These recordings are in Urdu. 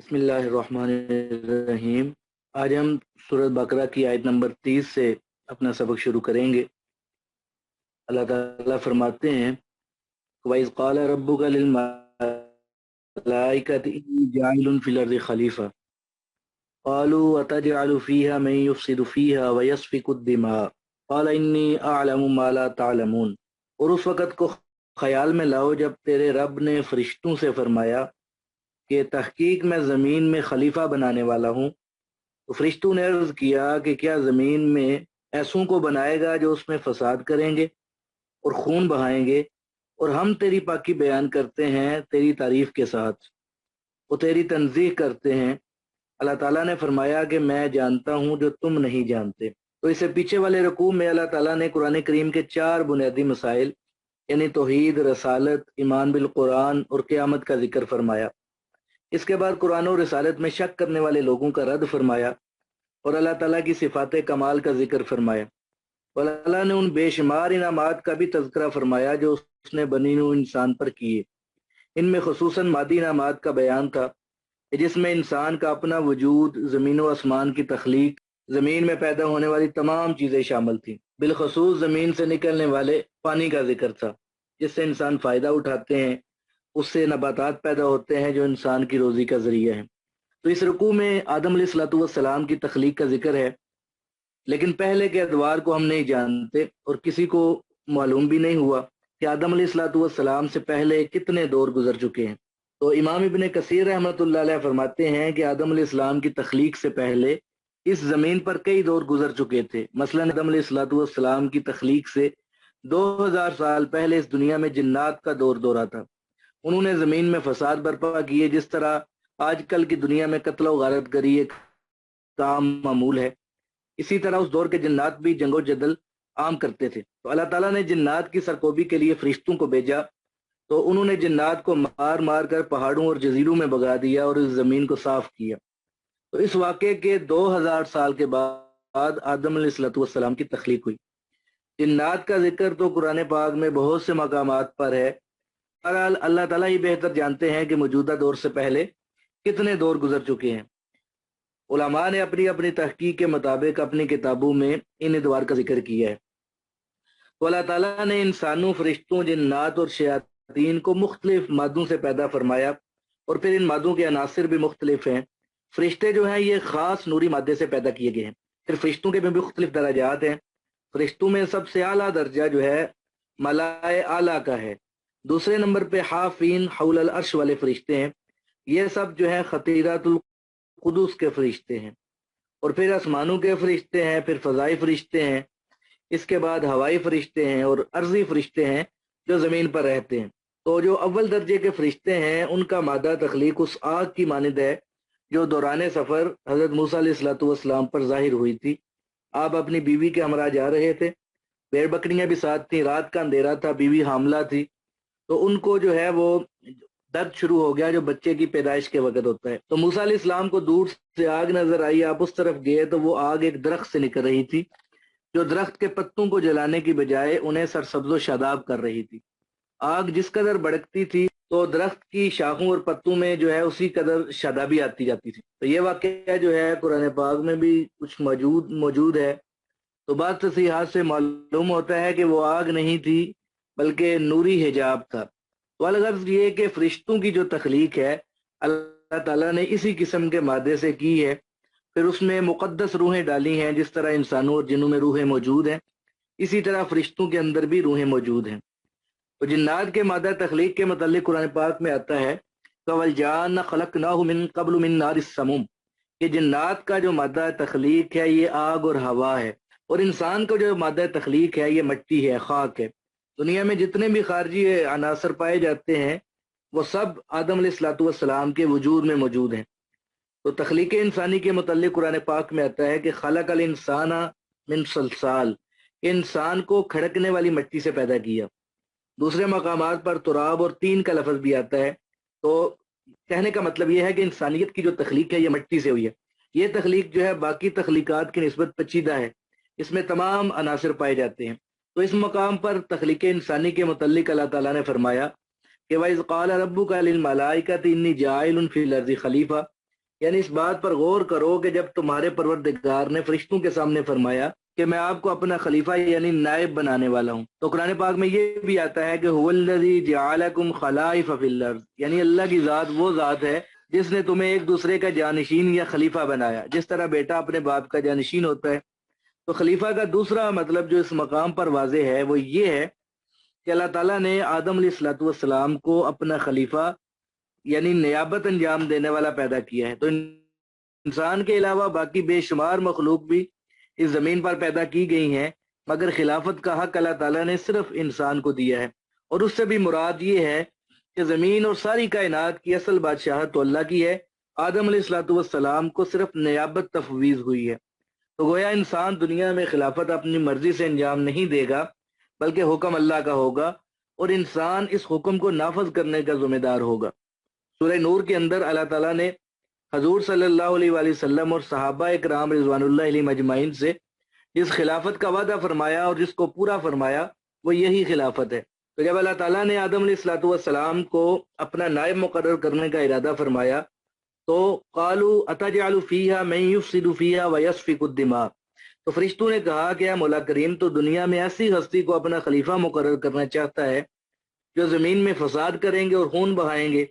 بسم اللہ الرحمن الرحیم۔ آج ہم سورۃ بقرہ کی آیت نمبر 30 سے اپنا سبق شروع کریں گے۔ اللہ تعالیٰ فرماتے ہیں وَإِذْ قَالَ رَبُّكَ لِلْمَلَائِكَةِ إِنِّي جَاعِلٌ فِي الْأَرْضِ خَلِيفَةً قَالُوا أَتَجْعَلُ فِيهَا مَن يُفْسِدُ فِيهَا وَيَسْفِكُ الدِّمَاءَ قَالَ إِنِّي أَعْلَمُ مَا لَا تَعْلَمُونَ۔ اور اس وقت کو خیال میں لاؤ جب تیرے رب نے فرشتوں سے فرمایا کہ تحقیق میں زمین میں خلیفہ بنانے والا ہوں۔ تو فرشتوں نے عرض کیا کہ کیا زمین میں ایسوں کو بنائے گا جو اس میں فساد کریں گے اور خون بہائیں گے، اور ہم تیری پاکی بیان کرتے ہیں تیری تعریف کے ساتھ، وہ تیری تنزیہ کرتے ہیں۔ اللہ تعالیٰ نے فرمایا کہ میں جانتا ہوں جو تم نہیں جانتے۔ تو اس سے پیچھے والے رکوع میں اللہ تعالیٰ نے قرآن کریم کے 4 بنیادی مسائل یعنی توحید، رسالت، ایمان بالقرآن اور قیامت کا ذکر فرمایا۔ اس کے بعد قرآن و رسالت میں شک کرنے والے لوگوں کا رد فرمایا اور اللہ تعالیٰ کی صفات کمال کا ذکر فرمایا۔ اور اللہ نے ان بے شمار انعامات کا بھی تذکرہ فرمایا جو اس نے بنی نوع انسان پر کیے۔ ان میں خصوصاً مادی انعامات کا بیان تھا جس میں انسان کا اپنا وجود، زمین و آسمان کی تخلیق، زمین میں پیدا ہونے والی تمام چیزیں شامل تھیں۔ بالخصوص زمین سے نکلنے والے پانی کا ذکر تھا جس سے انسان فائدہ اٹھاتے ہیں، اس سے نباتات پیدا ہوتے ہیں جو انسان کی روزی کا ذریعہ ہیں۔ تو اس رکوع میں آدم علیہ السلام کی تخلیق کا ذکر ہے، لیکن پہلے کے ادوار کو ہم نہیں جانتے اور کسی کو معلوم بھی نہیں ہوا کہ آدم علیہ السلام سے پہلے کتنے دور گزر چکے ہیں۔ تو امام ابن کثیر رحمۃ اللہ علیہ فرماتے ہیں کہ آدم علیہ السلام کی تخلیق سے پہلے اس زمین پر کئی دور گزر چکے تھے۔ مثلا آدم علیہ السلام کی تخلیق سے 2000 سال پہلے اس دنیا میں جنات کا دورہ تھا۔ انہوں نے زمین میں فساد برپا کیے، جس طرح آج کل کی دنیا میں قتل و غارت گری ایک عام معمول ہے، اسی طرح اس دور کے جنات بھی جنگ و جدل عام کرتے تھے۔ تو اللہ تعالیٰ نے جنات کی سرکوبی کے لیے فرشتوں کو بھیجا، تو انہوں نے جنات کو مار مار کر پہاڑوں اور جزیروں میں بگا دیا اور اس زمین کو صاف کیا۔ تو اس واقعے کے 2000 سال کے بعد آدم علیہ السلام کی تخلیق ہوئی۔ جنات کا ذکر تو قرآن پاک میں بہت سے مقامات پر ہے۔ بہرحال اللہ تعالیٰ ہی بہتر جانتے ہیں کہ موجودہ دور سے پہلے کتنے دور گزر چکے ہیں۔ علماء نے اپنی اپنی تحقیق کے مطابق اپنی کتابوں میں ان ادوار کا ذکر کیا ہے۔ تو اللہ تعالیٰ نے انسانوں، فرشتوں، جنات اور شیاطین کو مختلف مادوں سے پیدا فرمایا، اور پھر ان مادوں کے عناصر بھی مختلف ہیں۔ فرشتے جو ہیں یہ خاص نوری مادے سے پیدا کیے گئے ہیں۔ پھر فرشتوں کے بھی مختلف درجات ہیں۔ فرشتوں میں سب سے اعلیٰ درجہ جو ہے ملائے اعلیٰ کا ہے۔ دوسرے نمبر پہ حافین حول العرش والے فرشتے ہیں، یہ سب جو ہے خطیرات القدس کے فرشتے ہیں۔ اور پھر آسمانوں کے فرشتے ہیں، پھر فضائی فرشتے ہیں، اس کے بعد ہوائی فرشتے ہیں اور ارضی فرشتے ہیں جو زمین پر رہتے ہیں۔ تو جو اول درجے کے فرشتے ہیں ان کا مادہ تخلیق اس آگ کی مانند ہے جو دوران سفر حضرت موسیٰ علیہ السلام پر ظاہر ہوئی تھی۔ آپ اپنی بیوی کے ہمراہ جا رہے تھے، بھیڑ بکریاں بھی ساتھ تھیں، رات کا اندھیرا تھا، بیوی حاملہ تھی، تو ان کو جو ہے وہ درد شروع ہو گیا جو بچے کی پیدائش کے وقت ہوتا ہے۔ تو موسیٰ علیہ السلام کو دور سے آگ نظر آئی، آپ اس طرف گئے تو وہ آگ ایک درخت سے نکل رہی تھی جو درخت کے پتوں کو جلانے کی بجائے انہیں سرسبز و شاداب کر رہی تھی۔ آگ جس قدر بھڑکتی تھی تو درخت کی شاخوں اور پتوں میں جو ہے اسی قدر شادابی آتی جاتی تھی۔ تو یہ واقعہ جو ہے قرآن پاک میں بھی کچھ موجود ہے۔ تو بعض تصحیحات سے معلوم ہوتا ہے کہ وہ آگ نہیں تھی بلکہ نوری حجاب تھا۔ تو الغرض یہ کہ فرشتوں کی جو تخلیق ہے اللہ تعالیٰ نے اسی قسم کے مادے سے کی ہے، پھر اس میں مقدس روحیں ڈالی ہیں، جس طرح انسانوں اور جنوں میں روحیں موجود ہیں اسی طرح فرشتوں کے اندر بھی روحیں موجود ہیں۔ تو جنات کے مادہ تخلیق کے متعلق قرآن پاک میں آتا ہے وَالْجَانَّ خَلَقْنَاهُ مِن قَبْلُ مِن نَارِ السَّمُومِ، کہ جنات کا جو مادہ تخلیق ہے یہ آگ اور ہوا ہے، اور انسان کا جو مادہ تخلیق ہے یہ مٹی ہے، خاک ہے۔ دنیا میں جتنے بھی خارجی عناصر پائے جاتے ہیں وہ سب آدم علیہ السلام کے وجود میں موجود ہیں۔ تو تخلیق انسانی کے متعلق قرآن پاک میں آتا ہے کہ خلق الانسان من صلصال، انسان کو کھڑکنے والی مٹی سے پیدا کیا۔ دوسرے مقامات پر تراب اور تین کا لفظ بھی آتا ہے۔ تو کہنے کا مطلب یہ ہے کہ انسانیت کی جو تخلیق ہے یہ مٹی سے ہوئی ہے۔ یہ تخلیق جو ہے باقی تخلیقات کی نسبت پیچیدہ ہے، اس میں تمام عناصر پائے جاتے ہیں۔ تو اس مقام پر تخلیق انسانی کے متعلق اللہ تعالیٰ نے فرمایا کہ وَإِذْ قَالَ رَبُّكَ لِلْمَلَائِكَةِ إِنِّي جَاعِلٌ فِي الْأَرْضِ خَلِيفَةً، یعنی اس بات پر غور کرو کہ جب تمہارے پروردگار نے فرشتوں کے سامنے فرمایا کہ میں آپ کو اپنا خلیفہ یعنی نائب بنانے والا ہوں، تو قرآن پاک میں یہ بھی آتا ہے کہ هو الذی جعلکم خلائف فی الارض، یعنی اللہ کی ذات وہ ذات ہے جس نے تمہیں ایک دوسرے کا جانشین یا خلیفہ بنایا، جس طرح بیٹا اپنے باپ کا جانشین ہوتا ہے۔ تو خلیفہ کا دوسرا مطلب جو اس مقام پر واضح ہے وہ یہ ہے کہ اللہ تعالیٰ نے آدم علیہ الصلوۃ والسلام کو اپنا خلیفہ یعنی نیابت انجام دینے والا پیدا کیا ہے۔ تو انسان کے علاوہ باقی بے شمار مخلوق بھی اس زمین پر پیدا کی گئی ہیں، مگر خلافت کا حق اللہ تعالیٰ نے صرف انسان کو دیا ہے، اور اس سے بھی مراد یہ ہے کہ زمین اور ساری کائنات کی اصل بادشاہت تو اللہ کی ہے، آدم علیہ الصلوۃ والسلام کو صرف نیابت تفویض ہوئی ہے۔ تو گویا انسان دنیا میں خلافت اپنی مرضی سے انجام نہیں دے گا بلکہ حکم اللہ کا ہوگا، اور انسان اس حکم کو نافذ کرنے کا ذمہ دار ہوگا۔ سورہ نور کے اندر اللہ تعالیٰ نے حضور صلی اللہ علیہ وآلہ وسلم اور صحابہ اکرام رضوان اللہ علیہ مجمعین سے جس خلافت کا وعدہ فرمایا اور جس کو پورا فرمایا وہ یہی خلافت ہے۔ تو جب اللہ تعالیٰ نے آدم علیہ الصلوۃ والسلام کو اپنا نائب مقرر کرنے کا ارادہ فرمایا تو قالوا اتجعل فیہا من یفسد فیہا ویسفک الدماء، تو فرشتوں نے کہا کہ اے مولا کریم تو دنیا میں ایسی ہستی کو اپنا خلیفہ مقرر کرنا چاہتا ہے جو زمین میں فساد کریں گے اور خون بہائیں گے؟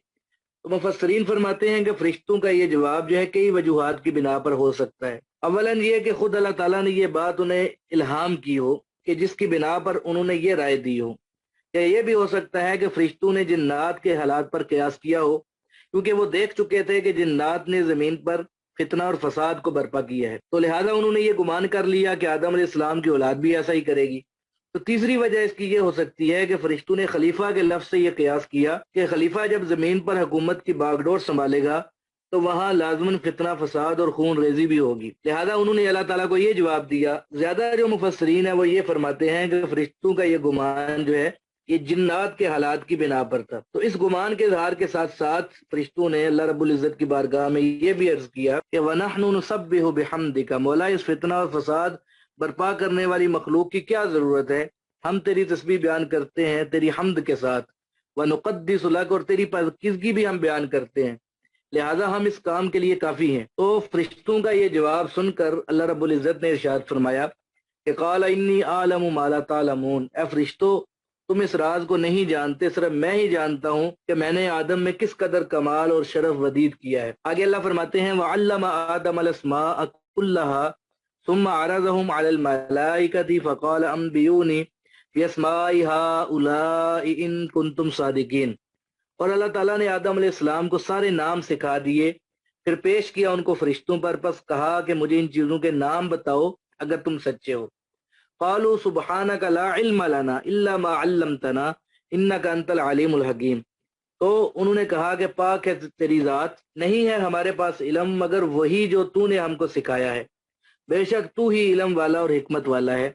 تو مفسرین فرماتے ہیں کہ فرشتوں کا یہ جواب جو ہے کئی وجوہات کی بنا پر ہو سکتا ہے۔ اولاً یہ کہ خود اللہ تعالیٰ نے یہ بات انہیں الہام کی ہو کہ جس کی بنا پر انہوں نے یہ رائے دی ہو، یا یہ بھی ہو سکتا ہے کہ فرشتوں نے جنات کے حالات پر قیاس کیا ہو، کیونکہ وہ دیکھ چکے تھے کہ جنات نے زمین پر فتنہ اور فساد کو برپا کیا ہے، تو لہٰذا انہوں نے یہ گمان کر لیا کہ آدم علیہ السلام کی اولاد بھی ایسا ہی کرے گی۔ تو تیسری وجہ اس کی یہ ہو سکتی ہے کہ فرشتوں نے خلیفہ کے لفظ سے یہ قیاس کیا کہ خلیفہ جب زمین پر حکومت کی باغ ڈور سنبھالے گا تو وہاں لازماً فتنہ فساد اور خون ریزی بھی ہوگی، لہذا انہوں نے اللہ تعالیٰ کو یہ جواب دیا۔ زیادہ جو مفسرین ہیں وہ یہ فرماتے ہیں کہ فرشتوں کا یہ گمان جو ہے یہ جنات کے حالات کی بنا پر تھا۔ تو اس گمان کے اظہار کے ساتھ ساتھ فرشتوں نے اللہ رب العزت کی بارگاہ میں یہ بھی عرض کیا کہ وَنَحْنُ نُسَبِّحُ بِحَمْدِكَ، مولا اس فتنہ اور فساد برپا کرنے والی مخلوق کی کیا ضرورت ہے، ہم تیری تسبیح بیان کرتے ہیں تیری حمد کے ساتھ، وَنُقَدِّسُ لَكَ، اور تیری پاکیزگی بھی ہم بیان کرتے ہیں، لہذا ہم اس کام کے لیے کافی ہیں۔ تو فرشتوں کا یہ جواب سن کر اللہ رب العزت نے ارشاد فرمایا کہ قال انی اعلم ما لا تعلمون، اے فرشتو تم اس راز کو نہیں جانتے، صرف میں ہی جانتا ہوں کہ میں نے آدم میں کس قدر کمال اور شرف ودید کیا ہے۔ آگے اللہ فرماتے ہیں وَعَلَّمَ آدَمَ الْأَسْمَاءَ كُلَّهَا ثُمَّ عَرَضَهُمْ عَلَى الْمَلَائِكَةِ فَقَالَ أَنْبِئُونِي بِأَسْمَاءِ هَؤُلَاءِ إِن كُنتُمْ صَادِقِينَ، اور اللہ تعالیٰ نے آدم علیہ السلام کو سارے نام سکھا دیے، پھر پیش کیا ان کو فرشتوں پر، پس کہا کہ مجھے ان چیزوں کے نام بتاؤ اگر تم سچے ہو۔ قالوا سبحانک لا علم لنا الا ما علمتنا انک انت العلیم الحکیم، تو انہوں نے کہا کہ پاک ہے تیری ذات، نہیں ہے ہمارے پاس علم مگر وہی جو تو نے ہم کو سکھایا ہے، بے شک تو ہی علم والا اور حکمت والا ہے۔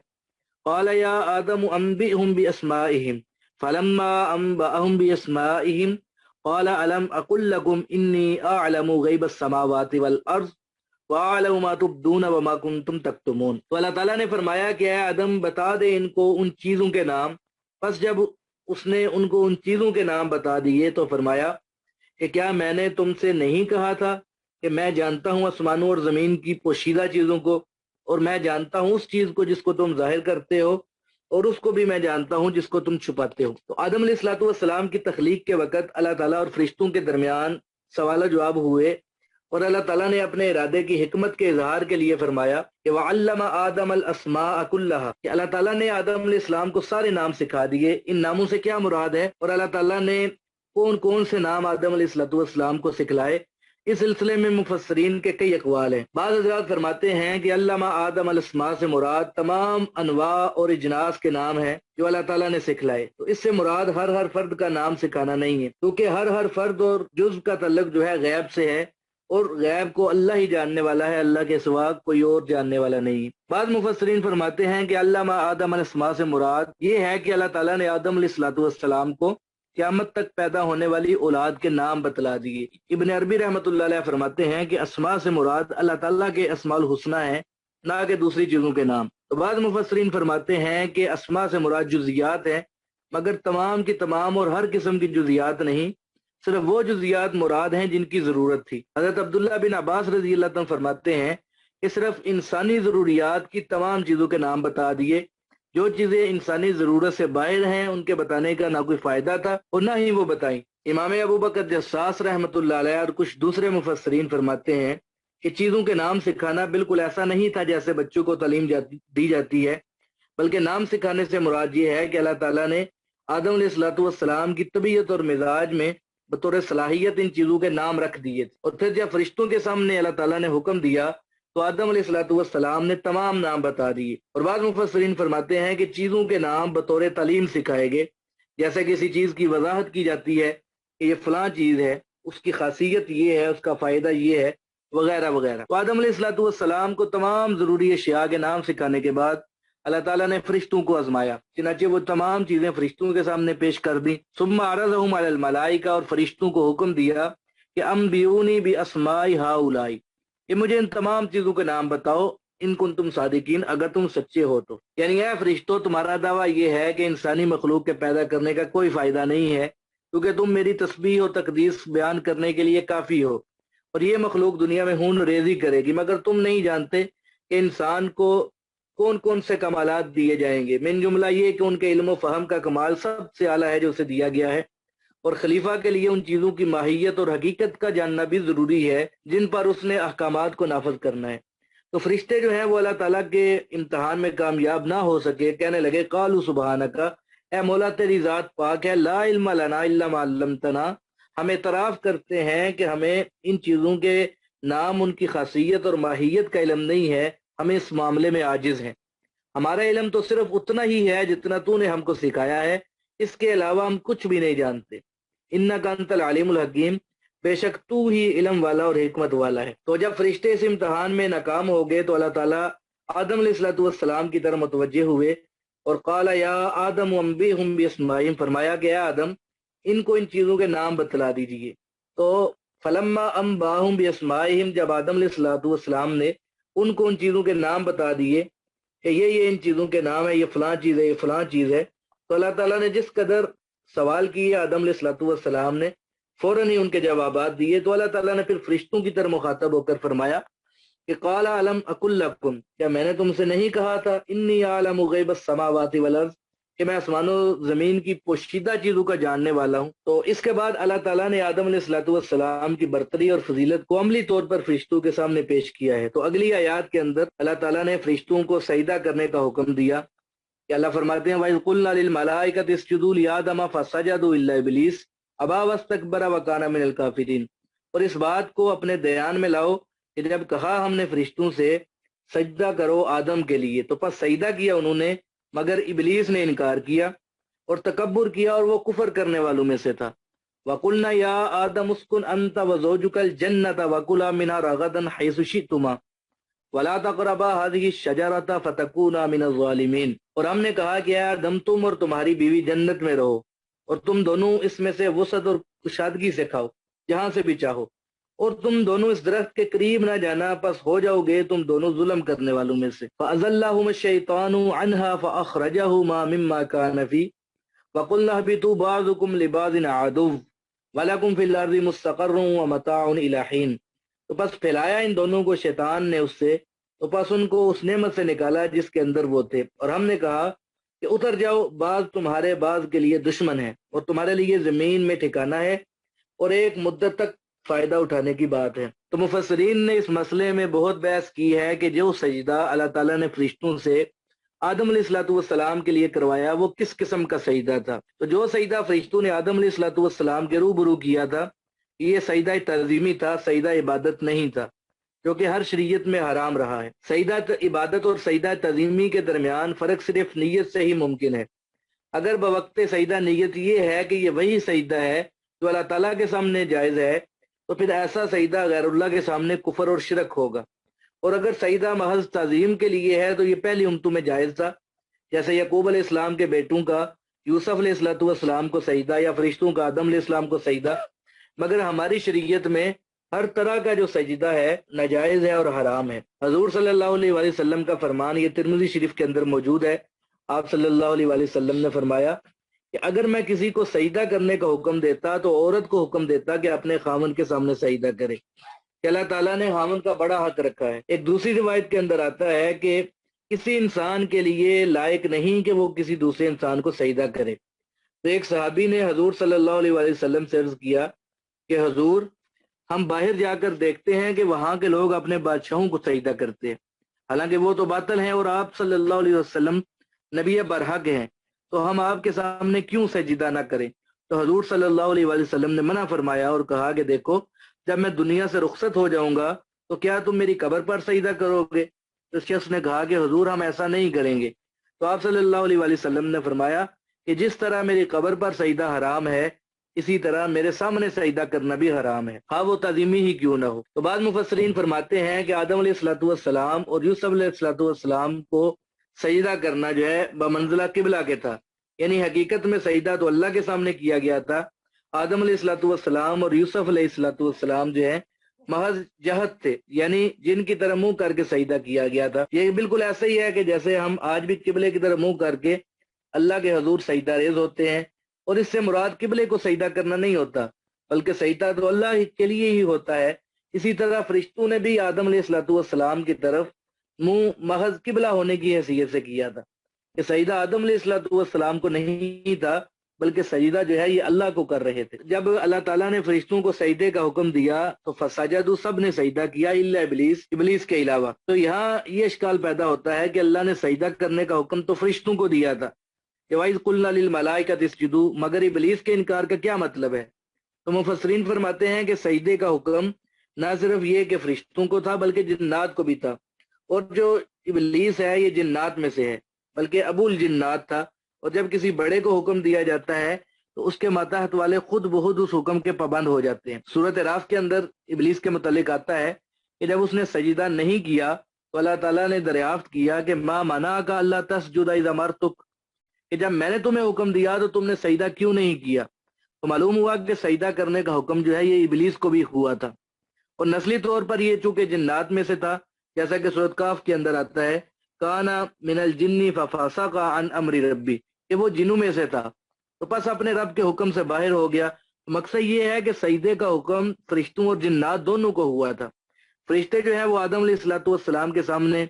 قال یا آدم انبئهم باسمائهم فلما انبأهم باسمائهم قال الم اقل لكم انی اعلم غیب السماوات والارض وَأَعْلَمُ مَا تُبْدُونَ وَمَا كُنْتُمْ تَكْتُمُونَ، تو اللہ تعالیٰ نے فرمایا کہ اے آدم بتا دے ان کو ان چیزوں کے نام، پس جب اس نے ان کو ان چیزوں کے نام بتا دیے تو فرمایا کہ کیا میں نے تم سے نہیں کہا تھا کہ میں جانتا ہوں آسمانوں اور زمین کی پوشیدہ چیزوں کو، اور میں جانتا ہوں اس چیز کو جس کو تم ظاہر کرتے ہو، اور اس کو بھی میں جانتا ہوں جس کو تم چھپاتے ہو۔ تو آدم علیہ الصلوۃ والسلام کی تخلیق کے وقت اللہ تعالیٰ اور فرشتوں کے درمیان سوال و جواب ہوئے، اور اللہ تعالیٰ نے اپنے ارادے کی حکمت کے اظہار کے لیے فرمایا کہ وَعَلَّمَ آدَمَ الْأَسْمَاءَ كُلَّهَا، کہ اللہ تعالیٰ نے آدم علیہ السلام کو سارے نام سکھا دیے۔ ان ناموں سے کیا مراد ہے، اور اللہ تعالیٰ نے کون کون سے نام آدم علیہ السلام کو سکھلائے، اس سلسلے میں مفسرین کے کئی اقوال ہیں۔ بعض حضرات فرماتے ہیں کہ علامہ آدم الاسماء سے مراد تمام انواع اور اجناس کے نام ہیں جو اللہ تعالیٰ نے سکھلائے، تو اس سے مراد ہر فرد کا نام سکھانا نہیں ہے، کیونکہ ہر فرد اور جزو کا تعلق جو ہے غیب سے ہے، اور غیب کو اللہ ہی جاننے والا ہے، اللہ کے سوا کوئی اور جاننے والا نہیں۔ بعض مفسرین فرماتے ہیں کہ علامہ آدم الاسماء سے مراد یہ ہے کہ اللہ تعالیٰ نے آدم علیہ السلام کو قیامت تک پیدا ہونے والی اولاد کے نام بتلا دیے۔ ابن عربی رحمۃ اللہ علیہ فرماتے ہیں کہ اسماء سے مراد اللہ تعالیٰ کے اسماء الحسنہ ہیں، نہ کہ دوسری چیزوں کے نام۔ تو بعض مفسرین فرماتے ہیں کہ اسماء سے مراد جزیات ہیں، مگر تمام کی تمام اور ہر قسم کی جزیات نہیں، صرف وہ جزیات مراد ہیں جن کی ضرورت تھی۔ حضرت عبداللہ بن عباس رضی اللہ عنہ فرماتے ہیں کہ صرف انسانی ضروریات کی تمام چیزوں کے نام بتا دیے، جو چیزیں انسانی ضرورت سے باہر ہیں ان کے بتانے کا نہ کوئی فائدہ تھا اور نہ ہی وہ بتائیں۔ امام ابو بکر جساس رحمۃ اللہ علیہ اور کچھ دوسرے مفسرین فرماتے ہیں کہ چیزوں کے نام سکھانا بالکل ایسا نہیں تھا جیسے بچوں کو تعلیم دی جاتی ہے، بلکہ نام سکھانے سے مراد یہ ہے کہ اللہ تعالیٰ نے آدم علیہ الصلوۃ والسلام کی طبیعت اور مزاج میں بطور صلاحیت ان چیزوں کے نام رکھ دیے تھے، اور پھر جب فرشتوں کے سامنے اللہ تعالیٰ نے حکم دیا تو آدم علیہ الصلوۃ والسلام نے تمام نام بتا دیے۔ اور بعض مفسرین فرماتے ہیں کہ چیزوں کے نام بطور تعلیم سکھائے گئے، جیسے کسی چیز کی وضاحت کی جاتی ہے کہ یہ فلاں چیز ہے، اس کی خاصیت یہ ہے، اس کا فائدہ یہ ہے، وغیرہ وغیرہ۔ تو آدم علیہ الصلوۃ والسلام کو تمام ضروری اشیاء کے نام سکھانے کے بعد اللہ تعالیٰ نے فرشتوں کو آزمایا، چنانچہ وہ تمام چیزیں فرشتوں کے سامنے پیش کر دیں۔ ثم عرضهم علی الملائکہ، اور فرشتوں کو حکم دیا کہ انبئونی باسماء ہؤلاء، کہ مجھے ان تمام چیزوں کے نام بتاؤ، ان کنتم صادقین، اگر تم سچے ہو تو۔ یعنی اے فرشتوں، تمہارا دعویٰ یہ ہے کہ انسانی مخلوق کے پیدا کرنے کا کوئی فائدہ نہیں ہے، کیونکہ تم میری تسبیح و تقدیس بیان کرنے کے لیے کافی ہو، اور یہ مخلوق دنیا میں خون ریزی کرے گی، مگر تم نہیں جانتے کہ انسان کو کون کون سے کمالات دیے جائیں گے۔ من جملہ یہ کہ ان کے علم و فہم کا کمال سب سے اعلیٰ ہے جو اسے دیا گیا ہے، اور خلیفہ کے لیے ان چیزوں کی ماہیت اور حقیقت کا جاننا بھی ضروری ہے جن پر اس نے احکامات کو نافذ کرنا ہے۔ تو فرشتے جو ہیں وہ اللہ تعالیٰ کے امتحان میں کامیاب نہ ہو سکے، کہنے لگے قالوا سبحانک، اے مولا تیری ذات پاک ہے، لا علم لنا الا ما علمتنا، ہم اعتراف کرتے ہیں کہ ہمیں ان چیزوں کے نام، ان کی خاصیت اور ماہیت کا علم نہیں ہے، ہمیں اس معاملے میں عاجز ہیں، ہمارا علم تو صرف اتنا ہی ہے جتنا تو نے ہم کو سکھایا ہے، اس کے علاوہ ہم کچھ بھی نہیں جانتے۔ انک انت العلیم الحکیم، بے شک تو ہی علم والا اور حکمت والا ہے۔ تو جب فرشتے اس امتحان میں ناکام ہو گئے تو اللہ تعالیٰ آدم علیہ الصلوۃ والسلام کی طرف متوجہ ہوئے اور قال یا آدم انبئہم باسمائہم، فرمایا کہ اے آدم ان کو ان چیزوں کے نام بتلا دیجئے۔ تو فلما انباہم باسمائہم، جب آدم علیہ الصلوۃ والسلام نے ان کو ان چیزوں کے نام بتا دیے کہ یہ ان چیزوں کے نام ہے، یہ فلاں چیز ہے، یہ فلاں چیز ہے، تو اللہ تعالیٰ نے جس قدر سوال کیے آدم علیہ الصلوۃ والسلام نے فوراً ہی ان کے جوابات دیے۔ تو اللہ تعالیٰ نے پھر فرشتوں کی طرف مخاطب ہو کر فرمایا کہ قال الم اقل لکم، کیا میں نے تم سے نہیں کہا تھا انی اعلم غیب السماوات والارض، کہ میں آسمان و زمین کی پوشیدہ چیزوں کا جاننے والا ہوں۔ تو اس کے بعد اللہ تعالیٰ نے آدم علیہ الصلوۃ والسلام کی برتری اور فضیلت کو عملی طور پر فرشتوں کے سامنے پیش کیا ہے۔ تو اگلی آیات کے اندر اللہ تعالیٰ نے فرشتوں کو سجدہ کرنے کا حکم دیا کہ اللہ فرماتے ہیں وَإِذْ قُلْنَا لِلْمَلَائِكَةِ اسْجُدُوا لِآدَمَ فَسَجَدُوا إِلَّا إِبْلِيسَ أَبَىٰ وَاسْتَكْبَرَ وَكَانَ مِنَ الْكَافِرِينَ۔ اور اس بات کو اپنے دھیان میں لاؤ کہ جب کہا ہم نے فرشتوں سے سجدہ کرو آدم کے لیے تو پس سجدہ کیا انہوں نے، مگر ابلیس نے انکار کیا اور تکبر کیا اور وہ کفر کرنے والوں میں سے تھا۔ وَقُلْنَا يَا آدَمُ اسْكُنْ أَنْتَ وَزَوْجُكَ الْجَنَّةَ وَكُلَا مِنْهَا رَغَدًا حَيْثُ شِئْتُمَا وَلَا تَقْرَبَا هَٰذِهِ الشَّجَرَةَ فَتَكُونَا مِنَ الظَّالِمِينَ۔ اور ہم نے کہا کہ اے آدم تم اور تمہاری بیوی جنت میں رہو اور تم دونوں اس میں سے وسعت اور کشادگی سے کھاؤ جہاں سے بھی چاہو، اور تم دونوں اس درخت کے قریب نہ جانا، پس ہو جاؤ گے تم دونوں ظلم کرنے والوں میں سے۔ فَأَزَلَّهُمَا الشَّيْطَانُ عَنْهَا فَأَخْرَجَهُمَا مِمَّا كَانَ فِيهِ وَقُلْنَا اهْبِطُوا بَعْضُكُمْ لِبَعْضٍ عَدُوٌّ وَلَكُمْ فِي الْأَرْضِ مُسْتَقَرٌّ وَمَتَاعٌ إِلَىٰ حِينٍ۔ تو پس پھیلایا ان دونوں کو شیطان نے اس سے، تو پس ان کو اس نعمت سے نکالا جس کے اندر وہ تھے، اور ہم نے کہا کہ اتر جاؤ، بعض تمہارے بعض کے لیے دشمن ہے اور تمہارے لیے زمین میں ٹھکانہ ہے اور ایک مدت تک فائدہ اٹھانے کی بات ہے۔ تو مفسرین نے اس مسئلے میں بہت بحث کی ہے کہ جو سجدہ اللہ تعالیٰ نے فرشتوں سے آدم علیہ الصلوۃ والسلام کے لیے کروایا وہ کس قسم کا سجدہ تھا۔ تو جو سجدہ فرشتوں نے آدم علیہ الصلوۃ والسلام کے روبرو کیا تھا یہ سجدہ تعظیمی تھا، سجدہ عبادت نہیں تھا، جو کہ ہر شریعت میں حرام رہا ہے۔ سجدہ عبادت اور سجدہ تعظیمی کے درمیان فرق صرف نیت سے ہی ممکن ہے۔ اگر بوقت سجدہ نیت یہ ہے کہ یہ وہی سجدہ ہے جو اللہ تعالیٰ کے سامنے جائز ہے تو پھر ایسا سجدہ غیر اللہ کے سامنے کفر اور شرک ہوگا، اور اگر سجدہ محض تعظیم کے لیے ہے تو یہ پہلی امتوں میں جائز تھا، جیسے یعقوب علیہ السلام کے بیٹوں کا یوسف علیہ الصلوۃ والسلام کو سجدہ یا فرشتوں کا آدم علیہ السلام کو سجدہ، مگر ہماری شریعت میں ہر طرح کا جو سجدہ ہے ناجائز ہے اور حرام ہے۔ حضور صلی اللہ علیہ وآلہ وسلم کا فرمان یہ ترمذی شریف کے اندر موجود ہے، آپ صلی اللہ علیہ وآلہ وسلم نے فرمایا کہ اگر میں کسی کو سجدہ کرنے کا حکم دیتا تو عورت کو حکم دیتا کہ اپنے خاوند کے سامنے سجدہ کرے، کہ اللہ تعالیٰ نے خاوند کا بڑا حق رکھا ہے۔ ایک دوسری روایت کے اندر آتا ہے کہ کسی انسان کے لیے لائق نہیں کہ وہ کسی دوسرے انسان کو سجدہ کرے۔ تو ایک صحابی نے حضور صلی اللہ علیہ وآلہ وسلم سے عرض کیا کہ حضور، ہم باہر جا کر دیکھتے ہیں کہ وہاں کے لوگ اپنے بادشاہوں کو سجدہ کرتے ہیں، حالانکہ وہ تو باطل ہیں اور آپ صلی اللہ علیہ وسلم نبی برحق ہیں، تو ہم آپ کے سامنے کیوں سجدہ نہ کریں؟ تو حضور صلی اللہ علیہ وآلہ وسلم نے منع فرمایا اور کہا کہ دیکھو، جب میں دنیا سے رخصت ہو جاؤں گا تو کیا تم میری قبر پر سجدہ کرو گے؟ تو اس شخص نے کہا کہ حضور، ہم ایسا نہیں کریں گے۔ تو آپ صلی اللہ علیہ وآلہ وسلم نے فرمایا کہ جس طرح میری قبر پر سجدہ حرام ہے، اسی طرح میرے سامنے سجدہ کرنا بھی حرام ہے، خواہ وہ تعظیمی ہی کیوں نہ ہو۔ تو بعض مفسرین فرماتے ہیں کہ آدم علیہ الصلوۃ والسلام اور یوسف علیہ الصلوۃ والسلام کو سجدہ کرنا جو ہے بمنزلہ قبلہ کے تھا، یعنی حقیقت میں سجدہ تو اللہ کے سامنے کیا گیا تھا، آدم علیہ الصلوۃ والسلام اور یوسف علیہ الصلوۃ والسلام جو ہے محض جہت تھے، یعنی جن کی طرح منہ کر کے سجدہ کیا گیا تھا۔ یہ بالکل ایسا ہی ہے کہ جیسے ہم آج بھی قبلے کی طرف منہ کر کے اللہ کے حضور سجدہ ریز ہوتے ہیں، اور اس سے مراد قبلے کو سجدہ کرنا نہیں ہوتا، بلکہ سجدہ تو اللہ کے لیے ہی ہوتا ہے۔ اسی طرح فرشتوں نے بھی آدم علیہ الصلوۃ والسلام کی طرف منہ محض قبلہ ہونے کی حیثیت سے کیا تھا، کہ سجدہ آدم علیہ الصلوۃ والسلام کو نہیں تھا، بلکہ سجدہ جو ہے یہ اللہ کو کر رہے تھے۔ جب اللہ تعالیٰ نے فرشتوں کو سجدے کا حکم دیا تو فسجدوا، سب نے سجدہ کیا الا ابلیس، ابلیس کے علاوہ۔ تو یہاں یہ اشکال پیدا ہوتا ہے کہ اللہ نے سجدہ کرنے کا حکم تو فرشتوں کو دیا تھا کہ وَإِذْ قُلْنَا لِلْمَلَائِكَةِ اسْجُدُوا، مگر ابلیس کے انکار کا کیا مطلب ہے؟ تو مفسرین فرماتے ہیں کہ سجدے کا حکم نہ صرف یہ کہ فرشتوں کو تھا بلکہ جنات کو بھی تھا، اور جو ابلیس ہے یہ جنات میں سے ہے، بلکہ ابو الجنات تھا، اور جب کسی بڑے کو حکم دیا جاتا ہے تو اس کے ماتحت والے خود بخود اس حکم کے پابند ہو جاتے ہیں۔ سورۃ اعراف کے اندر ابلیس کے متعلق آتا ہے کہ جب اس نے سجدہ نہیں کیا تو اللہ تعالیٰ نے دریافت کیا کہ ما منعک الا تسجد اذ امرتک، کہ جب میں نے تمہیں حکم دیا تو تم نے سجدہ کیوں نہیں کیا؟ تو معلوم ہوا کہ سجدہ کرنے کا حکم جو ہے یہ ابلیس کو بھی ہوا تھا، اور نسلی طور پر یہ چونکہ جنات میں سے تھا، جیسا کہ سورۃ کاف کے اندر آتا ہے کانا من الجن ففسق عن امر ربی، کہ وہ جنوں میں سے تھا تو پس اپنے رب کے حکم سے باہر ہو گیا۔ مقصد یہ ہے کہ سجدے کا حکم فرشتوں اور جنات دونوں کو ہوا تھا۔ فرشتے جو ہیں وہ آدم علیہ الصلوۃ والسلام کے سامنے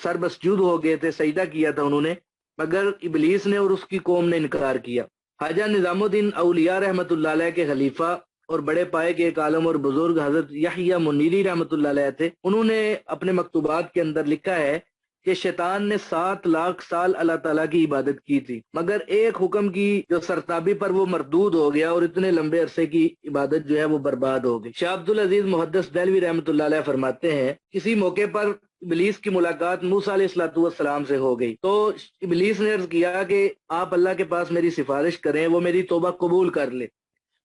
سر مسجود ہو گئے تھے، سجدہ کیا تھا انہوں نے، مگر ابلیس نے اور اس کی قوم نے انکار کیا۔ خواجہ نظام الدین اولیاء رحمۃ اللہ علیہ کے خلیفہ اور بڑے پائے کے ایک عالم اور بزرگ حضرت یحییٰ منیری رحمۃ اللہ علیہ تھے، انہوں نے اپنے مکتوبات کے اندر لکھا ہے کہ شیطان نے 7 لاکھ سال اللہ تعالیٰ کی عبادت کی تھی، مگر ایک حکم کی جو سرتابی پر وہ مردود ہو گیا اور اتنے لمبے عرصے کی عبادت جو ہے وہ برباد ہو گئی۔ شاہ عبد العزیز محدث دہلوی رحمۃ اللہ علیہ فرماتے ہیں کسی موقع پر ابلیس کی ملاقات موسیٰ علیہ الصلوۃ والسلام سے ہو گئی، تو ابلیس نے عرض کیا کہ آپ اللہ کے پاس میری سفارش کریں، وہ میری توبہ قبول کر لے۔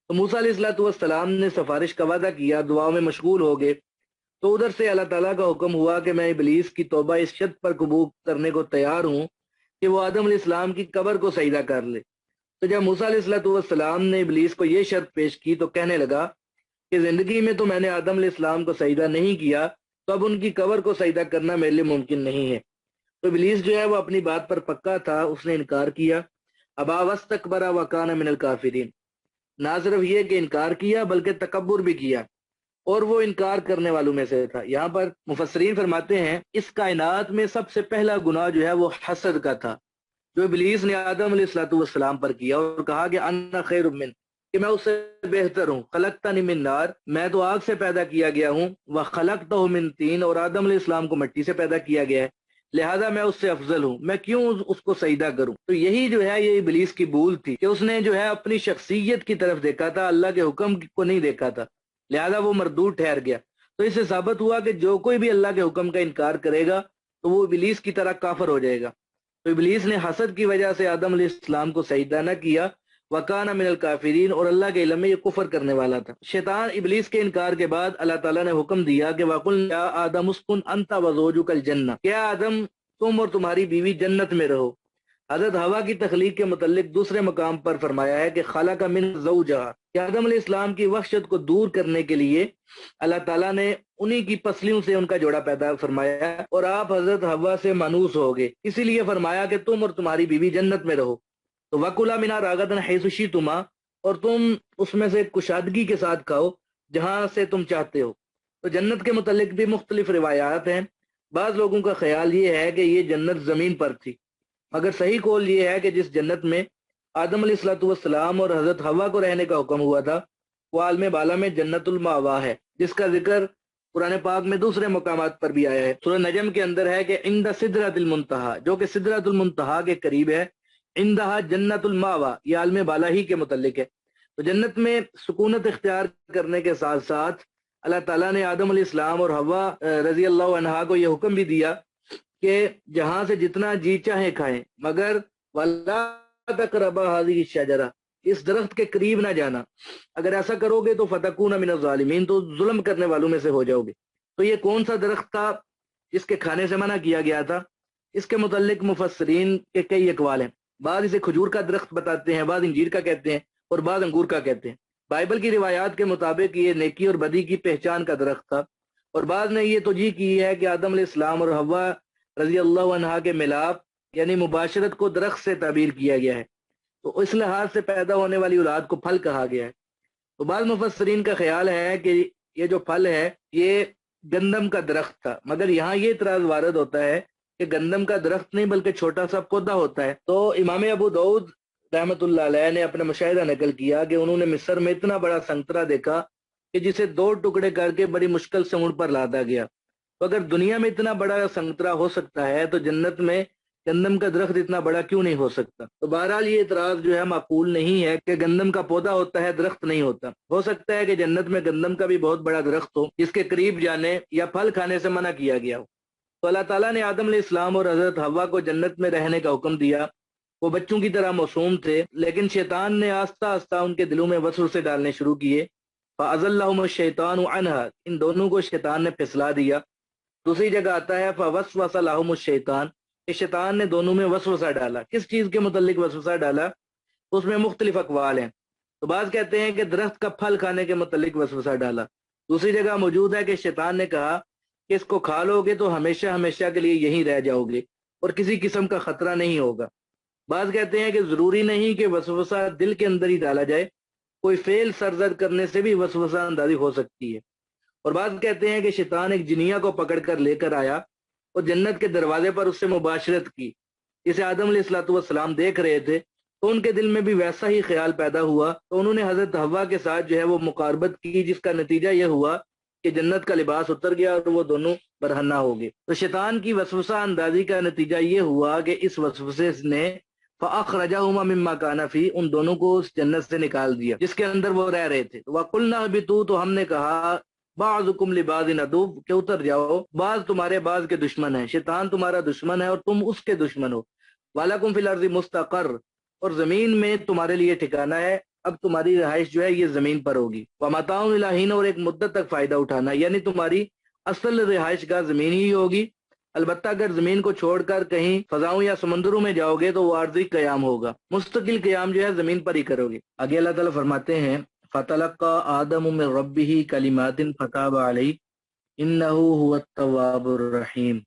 تو موسیٰ علیہ الصلوۃ والسلام نے سفارش کا وعدہ کیا، دعاؤں میں مشغول ہو گئے، تو ادھر سے اللہ تعالیٰ کا حکم ہوا کہ میں ابلیس کی توبہ اس شرط پر قبول کرنے کو تیار ہوں کہ وہ آدم علیہ السلام کی قبر کو سجدہ کر لے۔ تو جب موسیٰ علیہ الصلوۃ والسلام نے ابلیس کو یہ شرط پیش کی تو کہنے لگا کہ زندگی میں تو میں نے آدم علیہ السلام کو سجدہ نہیں کیا، تو اب ان کی قبر کو سجدہ کرنا میرے لیے ممکن نہیں ہے۔ تو ابلیس جو ہے وہ اپنی بات پر پکا تھا، اس نے انکار کیا۔ ابا واستکبر وکان من الکافرین، نہ صرف یہ کہ انکار کیا بلکہ تکبر بھی کیا، اور وہ انکار کرنے والوں میں سے تھا۔ یہاں پر مفسرین فرماتے ہیں اس کائنات میں سب سے پہلا گناہ جو ہے وہ حسد کا تھا، جو ابلیس نے آدم علیہ الصلوۃ والسلام پر کیا، اور کہا کہ انا خیر من، کہ میں اس سے بہتر ہوں، خلقتنی من نار، میں تو آگ سے پیدا کیا گیا ہوں، وخلقتہ من طین، اور آدم علیہ السلام کو مٹی سے پیدا کیا گیا ہے، لہذا میں اس سے افضل ہوں، میں کیوں اس کو سجدہ کروں؟ تو یہی جو ہے یہ ابلیس کی بھول تھی کہ اس نے جو ہے اپنی شخصیت کی طرف دیکھا تھا، اللہ کے حکم کو نہیں دیکھا تھا، لہذا وہ مردود ٹھہر گیا۔ تو اس سے ثابت ہوا کہ جو کوئی بھی اللہ کے حکم کا انکار کرے گا تو وہ ابلیس کی طرح کافر ہو جائے گا۔ تو ابلیس نے حسد کی وجہ سے آدم علیہ السلام کو سجدہ نہ کیا، وَكَانَ مِنَ الْكَافِرِينَ، اور اللہ کے علم میں یہ کفر کرنے والا تھا۔ شیطان ابلیس کے انکار کے بعد اللہ تعالیٰ نے حکم دیا کہ وَقُلْ يَا آدَمُ اسْكُنْ أَنْتَ وَزَوْجُكَ الْجَنَّةَ، کہ آدم تم اور تمہاری بیوی جنت میں رہو۔ حضرت ہوا کی تخلیق کے متعلق دوسرے مقام پر فرمایا ہے کہ خلق من زوجہا، کہ آدم علیہ السلام کی وحشت کو دور کرنے کے لیے اللہ تعالیٰ نے انہی کی پسلیوں سے ان کا جوڑا پیدا فرمایا، اور آپ حضرت ہوا سے مانوس ہو گئے، اسی لیے فرمایا کہ تم اور تمہاری بیوی جنت میں رہو۔ تو وَكُلَا مِنْهَا رَغَدًا حَيْثُ شِئْتُمَا، اور تم اس میں سے کشادگی کے ساتھ کھاؤ جہاں سے تم چاہتے ہو۔ تو جنت کے متعلق بھی مختلف روایات ہیں۔ بعض لوگوں کا خیال یہ ہے کہ یہ جنت زمین پر تھی، مگر صحیح قول یہ ہے کہ جس جنت میں آدم علیہ الصلوۃ والسلام اور حضرت حوا کو رہنے کا حکم ہوا تھا وہ عالم بالا میں جنت المأوا ہے، جس کا ذکر قرآن پاک میں دوسرے مقامات پر بھی آیا ہے۔ سورہ نجم کے اندر ہے کہ عند سدرۃ المنتہا، جو کہ سدرۃ المنتہا کے قریب ہے، عندہا جنت المأوا، یہ عالم بالا ہی کے متعلق ہے۔ تو جنت میں سکونت اختیار کرنے کے ساتھ ساتھ اللہ تعالیٰ نے آدم علیہ السلام اور حوا رضی اللہ عنہا کو یہ حکم بھی دیا کہ جہاں سے جتنا جی چاہیں کھائیں، مگر وَلَا تَقْرَبَا هَذِهِ الشَّجَرَةَ، اس درخت کے قریب نہ جانا، اگر ایسا کرو گے تو فَتَكُونَ مِنَ الظَّالِمِينَ، تو ظلم کرنے والوں میں سے ہو جاؤ گے۔ تو یہ کون سا درخت تھا جس کے کھانے سے منع کیا گیا تھا؟ اس کے متعلق مفسرین کے کئی اقوال ہیں۔ بعض اسے کھجور کا درخت بتاتے ہیں، بعض انجیر کا کہتے ہیں، اور بعض انگور کا کہتے ہیں۔ بائبل کی روایات کے مطابق یہ نیکی اور بدی کی پہچان کا درخت تھا، اور بعض نے یہ توجیہ کی ہے کہ آدم علیہ السلام اور حوا رضی اللہ عنہا کے ملاپ یعنی مباشرت کو درخت سے تعبیر کیا گیا ہے، تو اس لحاظ سے پیدا ہونے والی اولاد کو پھل کہا گیا ہے۔ تو بعض مفسرین کا خیال ہے کہ یہ جو پھل ہے یہ گندم کا درخت تھا، مگر یہاں یہ اعتراض وارد ہوتا ہے کہ گندم کا درخت نہیں بلکہ چھوٹا سا پودا ہوتا ہے۔ تو امام ابو داؤد رحمۃ اللہ علیہ نے اپنا مشاہدہ نقل کیا کہ انہوں نے مصر میں اتنا بڑا سنترا دیکھا کہ جسے 2 ٹکڑے کر کے بڑی مشکل سے اونٹ پر لادا گیا۔ تو اگر دنیا میں اتنا بڑا سنترا ہو سکتا ہے تو جنت میں گندم کا درخت اتنا بڑا کیوں نہیں ہو سکتا؟ تو بہرحال یہ اعتراض جو ہے معقول نہیں ہے کہ گندم کا پودا ہوتا ہے درخت نہیں ہوتا۔ ہو سکتا ہے کہ جنت میں گندم کا بھی بہت بڑا درخت ہو جس کے قریب جانے یا پھل کھانے سے منع کیا گیا ہو۔ تو اللہ تعالیٰ نے آدم علیہ السلام اور حضرت حوا کو جنت میں رہنے کا حکم دیا۔ وہ بچوں کی طرح معصوم تھے، لیکن شیطان نے آہستہ آہستہ ان کے دلوں میں وسوسے ڈالنے شروع کیے۔ فَأَزَلَّهُمُ الشَّيْطَانُ عَنْهَا، ان دونوں کو شیطان نے پھسلا دیا۔ دوسری جگہ آتا ہے فَوَسْوَسَ لَهُمُ الشَّيْطَانُ، کہ شیطان نے دونوں میں وسوسہ ڈالا۔ کس چیز کے متعلق وسوسہ ڈالا؟ اس میں مختلف اقوال ہیں۔ تو بعض کہتے ہیں کہ درخت کا پھل کھانے کے متعلق وسوسہ ڈالا۔ دوسری جگہ موجود ہے کہ شیطان نے کہا کہ اس کو کھا لو گے تو ہمیشہ ہمیشہ کے لیے یہیں رہ جاؤ گے اور کسی قسم کا خطرہ نہیں ہوگا۔ بعض کہتے ہیں کہ ضروری نہیں کہ وسوسہ دل کے اندر ہی ڈالا جائے، کوئی فعل سرزد کرنے سے بھی وسوسہ اندازی ہو سکتی ہے۔ اور بعض کہتے ہیں کہ شیطان ایک جنیہ کو پکڑ کر لے کر آیا اور جنت کے دروازے پر اس سے مباشرت کی، جسے آدم علیہ الصلوۃ والسلام دیکھ رہے تھے، تو ان کے دل میں بھی ویسا ہی خیال پیدا ہوا، تو انہوں نے حضرت حوا کے ساتھ جو ہے وہ مقاربت کی، جس کا نتیجہ یہ ہوا کہ جنت کا لباس اتر گیا اور وہ دونوں برہنہ ہو گئے۔ تو شیطان کی وسوسہ اندازی کا نتیجہ یہ ہوا کہ اس وسوسے نے فَأَخْرَجَهُمَا مِمَّا كَانَ فِيهِ، ان دونوں کو اس جنت سے نکال دیا جس کے اندر وہ رہ رہے تھے۔ وَقُلْنَا اهْبِطُوا، تو ہم نے کہا بَعْضُكُمْ لِبَعْضٍ عَدُوٌّ، کہ اتر جاؤ، بعض تمہارے بعض کے دشمن ہیں، شیطان تمہارا دشمن ہے اور تم اس کے دشمن ہو۔ وَلَكُمْ فِي الْأَرْضِ مُسْتَقَرٌّ، اور زمین میں تمہارے لیے ٹھکانہ ہے، اب تمہاری رہائش جو ہے یہ زمین پر ہوگی۔ وَمَتَاعٌ إِلَىٰ حِینٍ، اور ایک مدت تک فائدہ اٹھانا، یعنی تمہاری اصل رہائش گاہ زمین ہی ہوگی، البتہ اگر زمین کو چھوڑ کر کہیں فضاؤں یا سمندروں میں جاؤ گے تو وہ عارضی قیام ہوگا، مستقل قیام جو ہے زمین پر ہی کرو گے۔ آگے اللہ تعالیٰ فرماتے ہیں فَتَلَقَّىٰ آدَمُ مِن رَبِّهِ كَلِمَاتٍ فَتَابَ عَلَيْهِ إِنَّهُ هُوَ التَّوَّابُ الرَّحِيمُ،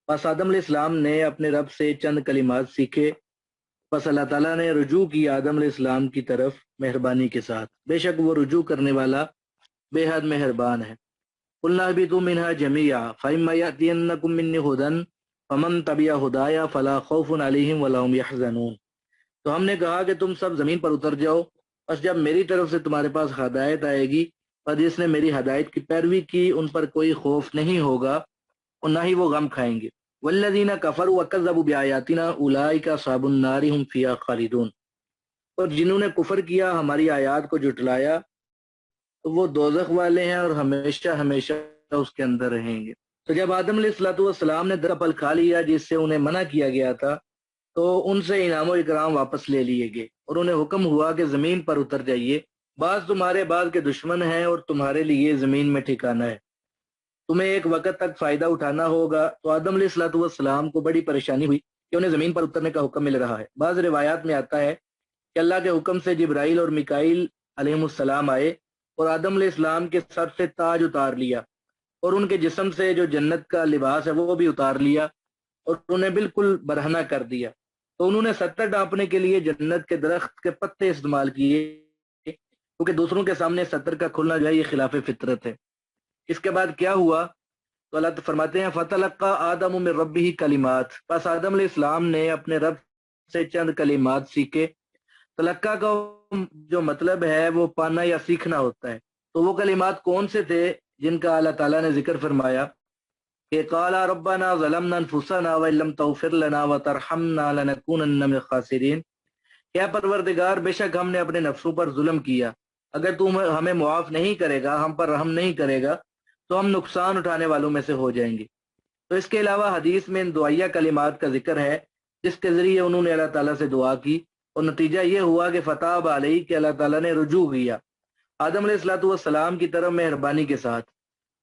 بس آدم علیہ السلام نے اپنے رب سے چند کلمات سیکھے، بس اللہ تعالیٰ نے رجوع کی آدم علیہ السلام کی طرف مہربانی کے ساتھ، بے شک وہ رجوع کرنے والا بے حد مہربان ہے۔ قُلْنَا اهْبِطُوا مِنْهَا جَمِيعًا فَإِمَّا يَأْتِيَنَّكُم مِّنِّي هُدًى فَمَن تَبِعَ هُدَايَ فَلَا خَوْفٌ عَلَيْهِمْ وَلَا هُمْ يَحْزَنُونَ، تو ہم نے کہا کہ تم سب زمین پر اتر جاؤ، بس جب میری طرف سے تمہارے پاس ہدایت آئے گی اور جس نے میری ہدایت کی پیروی کی ان پر کوئی خوف نہیں ہوگا اور نہ ہی وہ غم کھائیں گے۔ وَالَّذِينَ كَفَرُوا وَكَذَّبُوا بِآيَاتِنَا أُولَٰئِكَ أَصْحَابُ النَّارِ هُمْ فِيهَا خَالِدُونَ، اور جنہوں نے کفر کیا ہماری آیات کو جھٹلایا تو وہ دوزخ والے ہیں اور ہمیشہ ہمیشہ اس کے اندر رہیں گے۔ تو جب آدم علیہ الصلوۃ والسلام نے درخت پھل کھا لیا جس سے انہیں منع کیا گیا تھا تو ان سے انعام و اکرام واپس لے لیے گئے اور انہیں حکم ہوا کہ زمین پر اتر جائیے، بعض تمہارے بعض کے دشمن ہیں اور تمہارے لیے زمین میں ٹھکانہ ہے، تمہیں ایک وقت تک فائدہ اٹھانا ہوگا۔ تو آدم علیہ الصلوۃ والسلام کو بڑی پریشانی ہوئی کہ انہیں زمین پر اترنے کا حکم مل رہا ہے۔ بعض روایات میں آتا ہے کہ اللہ کے حکم سے جبرائیل اور میکائیل علیہ السلام آئے اور آدم علیہ السلام کے سر سے تاج اتار لیا اور ان کے جسم سے جو جنت کا لباس ہے وہ بھی اتار لیا اور انہیں بالکل برہنہ کر دیا۔ تو انہوں نے ستر ڈانپنے کے لیے جنت کے درخت کے پتے استعمال کیے، کیونکہ دوسروں کے سامنے ستر کا کھلنا جو ہے یہ خلاف فطرت ہے۔ اس کے بعد کیا ہوا؟ تو اللہ فرماتے ہیں فَتَلَقَّى آدَمُ مِن رَبِّهِ کلمات، پس آدم علیہ السلام نے اپنے رب سے چند کلمات سیکھے۔ تلقہ کا جو مطلب ہے وہ پانا یا سیکھنا ہوتا ہے، تو وہ کلمات کون سے تھے جن کا اللہ تعالیٰ نے ذکر فرمایا کہ قال ربنا ظلمنا انفسنا وان لم تغفر لنا وترحمنا لنكونن من الخاسرین، کیا پروردگار بے شک ہم نے اپنے نفسوں پر ظلم کیا، اگر تم ہمیں معاف نہیں کرے گا، ہم پر رحم نہیں کرے گا تو ہم نقصان اٹھانے والوں میں سے ہو جائیں گے۔ تو اس کے علاوہ حدیث میں ان دعائیہ کلمات کا ذکر ہے جس کے ذریعے انہوں نے اللہ تعالیٰ سے دعا کی، اور نتیجہ یہ ہوا کہ فتاب علیہ کہ اللہ تعالیٰ نے رجوع کیا آدم علیہ السلام کی طرف مہربانی کے ساتھ۔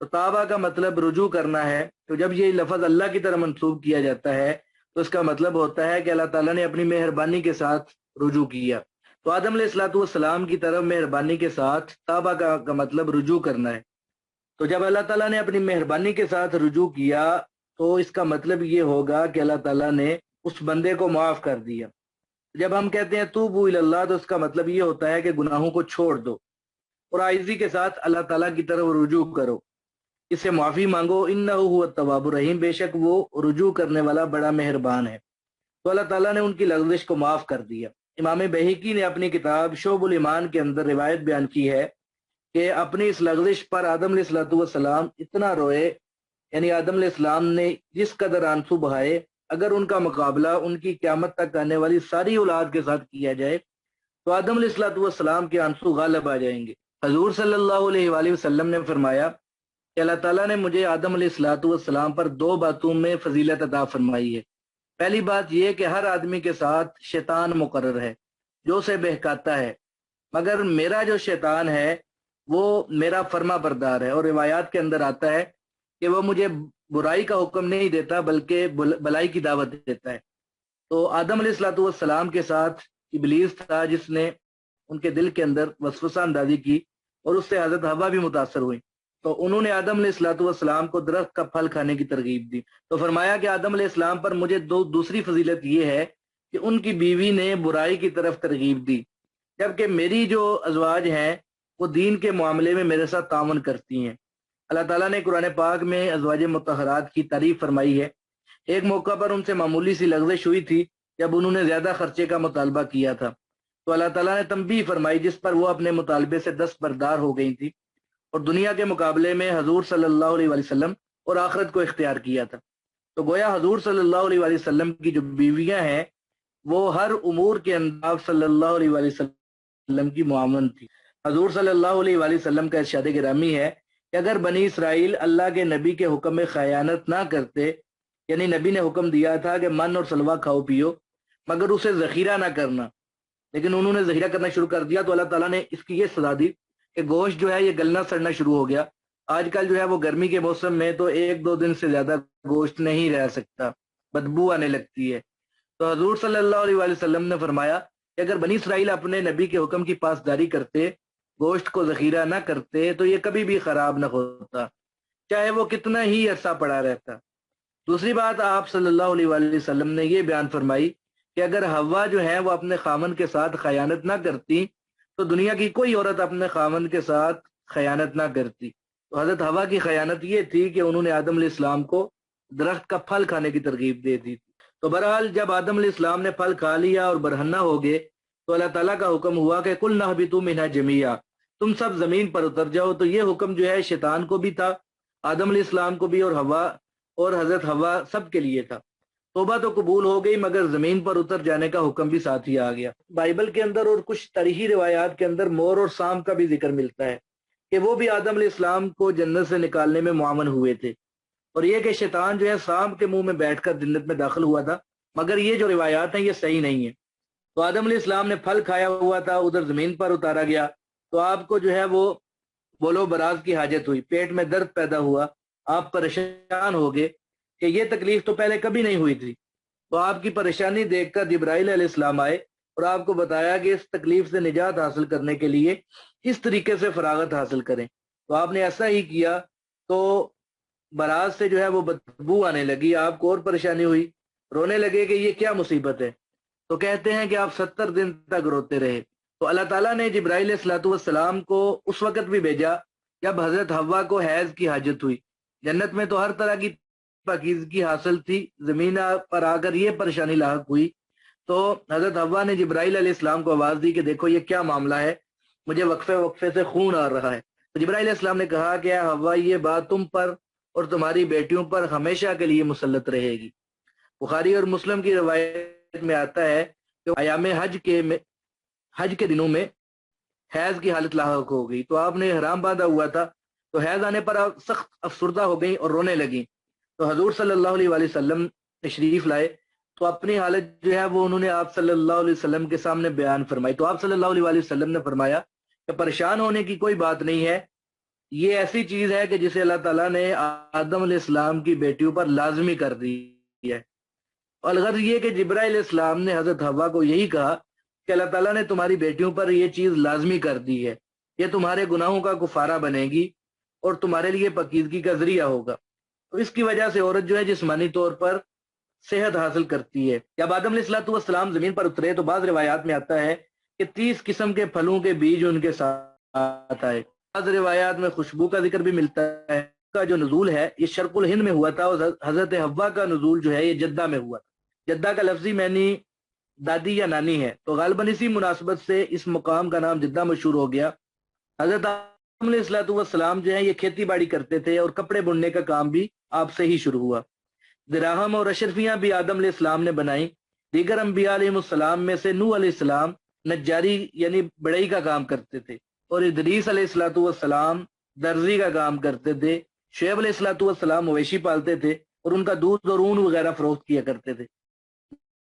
تو تابہ کا مطلب رجوع کرنا ہے، تو جب یہ لفظ اللہ کی طرف منسوب کیا جاتا ہے تو اس کا مطلب ہوتا ہے کہ اللہ تعالیٰ نے اپنی مہربانی کے ساتھ رجوع کیا۔ تو آدم علیہ السلام کی طرف مہربانی کے ساتھ تابہ کا مطلب رجوع کرنا ہے۔ تو جب اللہ تعالیٰ نے اپنی مہربانی کے ساتھ رجوع کیا تو اس کا مطلب یہ ہوگا کہ اللہ تعالیٰ نے اس بندے کو معاف کر دیا۔ جب ہم کہتے ہیں توبو الی اللہ تو اس کا مطلب یہ ہوتا ہے کہ گناہوں کو چھوڑ دو اور عاجزی کے ساتھ اللہ تعالیٰ کی طرف رجوع کرو، اس سے معافی مانگو، انہ هو التواب الرحیم، بے شک وہ رجوع کرنے والا بڑا مہربان ہے۔ تو اللہ تعالیٰ نے ان کی لغزش کو معاف کر دیا۔ امام بہقی نے اپنی کتاب شعب الایمان کے اندر روایت بیان کی ہے کہ اپنی اس لغزش پر آدم علیہ السلام اتنا روئے، یعنی آدم علیہ السلام نے جس قدر آنسو بہائے، اگر ان کا مقابلہ ان کی قیامت تک آنے والی ساری اولاد کے ساتھ کیا جائے تو آدم علیہ السلام کے آنسو غالب آ جائیں گے۔ حضور صلی اللہ علیہ وآلہ وسلم نے فرمایا کہ اللہ تعالیٰ نے مجھے آدم علیہ السلام پر دو باتوں میں فضیلت عطا فرمائی ہے۔ پہلی بات یہ کہ ہر آدمی کے ساتھ شیطان مقرر ہے جو اسے بہکاتا ہے، مگر میرا جو شیطان ہے وہ میرا فرما بردار ہے، اور روایات کے اندر آتا ہے کہ وہ مجھے برائی کا حکم نہیں دیتا بلکہ بلائی کی دعوت دیتا ہے۔ تو آدم علیہ السلام کے ساتھ ابلیس تھا جس نے ان کے دل کے اندر وسوسہ اندازی کی اور اس سے حضرت حوا بھی متاثر ہوئی، تو انہوں نے آدم علیہ السلام کو درخت کا پھل کھانے کی ترغیب دی۔ تو فرمایا کہ آدم علیہ السلام پر مجھے دوسری فضیلت یہ ہے کہ ان کی بیوی نے برائی کی طرف ترغیب دی، جبکہ میری جو ازواج ہیں وہ دین کے معاملے میں میرے ساتھ تعاون کرتی ہیں۔ اللہ تعالیٰ نے قرآن پاک میں ازواج مطہرات کی تعریف فرمائی ہے۔ ایک موقع پر ان سے معمولی سی لغزش ہوئی تھی جب انہوں نے زیادہ خرچے کا مطالبہ کیا تھا، تو اللہ تعالیٰ نے تنبیہ فرمائی جس پر وہ اپنے مطالبے سے دستبردار ہو گئی تھی، اور دنیا کے مقابلے میں حضور صلی اللہ علیہ وآلہ وسلم اور آخرت کو اختیار کیا تھا۔ تو گویا حضور صلی اللہ علیہ وآلہ وسلم کی جو بیویاں ہیں وہ ہر امور کے اندر آپ صلی اللہ علیہ وآلہ وسلم کی معاون تھی۔ حضور صلی اللہ علیہ وآلہ وسلم کا ارشاد گرامی ہے کہ اگر بنی اسرائیل اللہ کے نبی کے حکم میں خیانت نہ کرتے، یعنی نبی نے حکم دیا تھا کہ من اور سلوا کھاؤ پیو مگر اسے ذخیرہ نہ کرنا، لیکن انہوں نے ذخیرہ کرنا شروع کر دیا، تو اللہ تعالیٰ نے اس کی یہ سزا دی کہ گوشت جو ہے یہ گلنا سڑنا شروع ہو گیا۔ آج کل جو ہے وہ گرمی کے موسم میں تو ایک دو دن سے زیادہ گوشت نہیں رہ سکتا، بدبو آنے لگتی ہے۔ تو حضور صلی اللہ علیہ وآلہ وسلم نے فرمایا کہ اگر بنی اسرائیل اپنے نبی کے حکم کی پاسداری کرتے، گوشت کو ذخیرہ نہ کرتے، تو یہ کبھی بھی خراب نہ ہوتا، چاہے وہ کتنا ہی عرصہ پڑا رہتا۔ دوسری بات آپ صلی اللہ علیہ وآلہ وسلم نے یہ بیان فرمائی کہ اگر حوا جو ہے وہ اپنے خامن کے ساتھ خیانت نہ کرتی تو دنیا کی کوئی عورت اپنے خامن کے ساتھ خیانت نہ کرتی۔ تو حضرت حوا کی خیانت یہ تھی کہ انہوں نے آدم علیہ السلام کو درخت کا پھل کھانے کی ترغیب دے دی۔ تو بہرحال جب آدم علیہ السلام نے پھل کھا لیا اور برہنہ ہو گئے تو اللہ تعالیٰ کا حکم ہوا کہ کل نہبطوا منھا جمیعا، تم سب زمین پر اتر جاؤ۔ تو یہ حکم جو ہے شیطان کو بھی تھا، آدم علیہ السلام کو بھی، اور حوا اور حضرت حوا سب کے لیے تھا۔ توبہ تو قبول ہو گئی مگر زمین پر اتر جانے کا حکم بھی ساتھ ہی آ گیا۔ بائبل کے اندر اور کچھ تاریخی روایات کے اندر مور اور سام کا بھی ذکر ملتا ہے کہ وہ بھی آدم علیہ السلام کو جنت سے نکالنے میں معاون ہوئے تھے، اور یہ کہ شیطان جو ہے سام کے منہ میں بیٹھ کر جنت میں داخل ہوا تھا، مگر یہ جو روایات ہیں یہ صحیح نہیں ہیں۔ تو آدم علیہ السلام نے پھل کھایا ہوا تھا، ادھر زمین پر اتارا گیا، تو آپ کو جو ہے وہ بولو براز کی حاجت ہوئی، پیٹ میں درد پیدا ہوا، آپ پریشان ہو گئے کہ یہ تکلیف تو پہلے کبھی نہیں ہوئی تھی۔ تو آپ کی پریشانی دیکھ کر جبرائیل علیہ السلام آئے اور آپ کو بتایا کہ اس تکلیف سے نجات حاصل کرنے کے لیے اس طریقے سے فراغت حاصل کریں۔ تو آپ نے ایسا ہی کیا، تو براز سے جو ہے وہ بدبو آنے لگی، آپ کو اور پریشانی ہوئی، رونے لگے کہ یہ کیا مصیبت ہے۔ تو کہتے ہیں کہ آپ 70 دن تک روتے رہے۔ تو اللہ تعالیٰ نے جبرائیل علیہ الصلوۃ والسلام کو اس وقت بھی بھیجا جب حضرت حوا کو حیض کی حاجت ہوئی۔ جنت میں تو ہر طرح کی پاکیزگی حاصل تھی، زمین پر آ کر یہ پریشانی لاحق ہوئی تو حضرت حوا نے جبرائیل علیہ السلام کو آواز دی کہ دیکھو یہ کیا معاملہ ہے، مجھے وقفے وقفے سے خون آ رہا ہے۔ تو جبرائیل علیہ السلام نے کہا کہ اے حوا، یہ بات تم پر اور تمہاری بیٹیوں پر ہمیشہ کے لیے مسلط رہے گی۔ بخاری اور مسلم کی روایت میں آتا ہے کہ ایام حج کے دنوں میں حیض کی حالت لاحق ہو گئی، تو آپ نے احرام باندھا ہوا تھا، تو حیض آنے پر آپ سخت افسردہ ہو گئیں اور رونے لگیں۔ تو حضور صلی اللہ علیہ وآلہ وسلم تشریف لائے تو اپنی حالت جو ہے وہ انہوں نے آپ صلی اللہ علیہ وسلم کے سامنے بیان فرمائی۔ تو آپ صلی اللہ علیہ وآلہ وسلم نے فرمایا کہ پریشان ہونے کی کوئی بات نہیں ہے، یہ ایسی چیز ہے کہ جسے اللہ تعالیٰ نے آدم علیہ السلام کی بیٹیوں پر لازمی کر دی ہے۔ اور الغرض یہ کہ جبرائیل علیہ السلام نے حضرت حوا کو یہی کہا کہ اللہ تعالیٰ نے تمہاری بیٹیوں پر یہ چیز لازمی کر دی ہے، یہ تمہارے گناہوں کا کفارہ بنے گی اور تمہارے لیے پاکیزگی کا ذریعہ ہوگا۔ تو اس کی وجہ سے عورت جو ہے جسمانی طور پر صحت حاصل کرتی ہے۔ جب آدم علیہ الصلوۃ والسلام زمین پر اترے تو بعض روایات میں آتا ہے کہ 30 قسم کے پھلوں کے بیج ان کے ساتھ آئے۔ بعض روایات میں خوشبو کا ذکر بھی ملتا ہے۔ کا جو نزول ہے یہ شرق الہند میں ہوا تھا اور حضرت حوا کا نزول جو ہے یہ جدہ میں ہوا تھا۔ جدہ کا لفظی معنی دادی یا نانی ہے، تو غالباً اسی مناسبت سے اس مقام کا نام جدہ مشہور ہو گیا۔ حضرت آدم علیہ الصلوۃ والسلام جو ہے یہ کھیتی باڑی کرتے تھے اور کپڑے بننے کا کام بھی آپ سے ہی شروع ہوا۔ دراہم اور اشرفیاں بھی آدم علیہ السلام نے بنائیں۔ دیگر انبیاء علیہ السلام میں سے نوح علیہ السلام نجاری یعنی بڑئی کا کام کرتے تھے، اور ادریس علیہ الصلوۃ والسلام درزی کا کام کرتے تھے۔ شعیب علیہ الصلوۃ والسلام مویشی پالتے تھے اور ان کا دودھ اور اون وغیرہ فروخت کیا کرتے تھے۔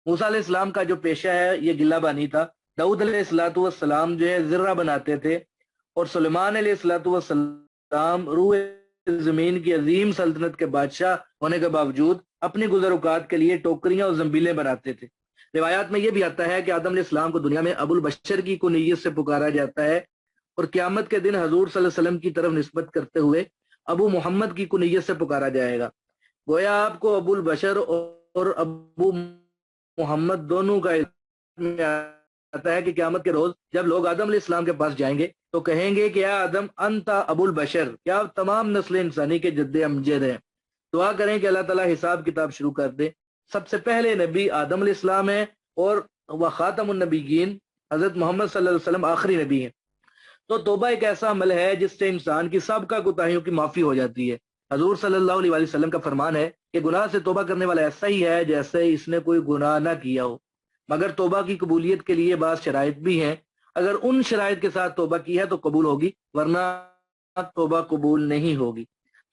موسیٰ علیہ السلام کا جو پیشہ ہے یہ گلہ بانی تھا۔ داؤد علیہ الصلوۃ والسلام جو ہے ذرہ بناتے تھے، اور سلیمان علیہ الصلوۃ والسلام روح زمین کی عظیم سلطنت کے بادشاہ ہونے کے باوجود اپنی گزر اوقات کے لیے ٹوکریاں اور زنبیلیں بناتے تھے۔ روایات میں یہ بھی آتا ہے کہ آدم علیہ السلام کو دنیا میں ابو البشر کی کنیت سے پکارا جاتا ہے، اور قیامت کے دن حضور صلی اللہ علیہ وسلم کی طرف نسبت کرتے ہوئے ابو محمد کی کنیت سے پکارا جائے گا۔ گویا آپ کو ابو البشر اور ابو محمد دونوں کا میں آتا ہے کہ قیامت کے روز جب لوگ آدم علیہ السلام کے پاس جائیں گے تو کہیں گے کہ اے آدم انتا ابو البشر، کیا تمام نسل انسانی کے جد امجد ہیں۔ دعا کریں کہ اللہ تعالیٰ حساب کتاب شروع کر دے۔ سب سے پہلے نبی آدم علیہ السلام ہیں اور وہ خاتم النبیین حضرت محمد صلی اللہ علیہ وسلم آخری نبی ہیں۔ تو توبہ ایک ایسا عمل ہے جس سے انسان کی سابقہ کوتاہیوں کی معافی ہو جاتی ہے۔ حضور صلی اللہ علیہ وآلہ وسلم کا فرمان ہے کہ گناہ سے توبہ کرنے والا ایسا ہی ہے جیسے اس نے کوئی گناہ نہ کیا ہو، مگر توبہ کی قبولیت کے لیے بعض شرائط بھی ہیں۔ اگر ان شرائط کے ساتھ توبہ کی ہے تو قبول ہوگی، ورنہ توبہ قبول نہیں ہوگی۔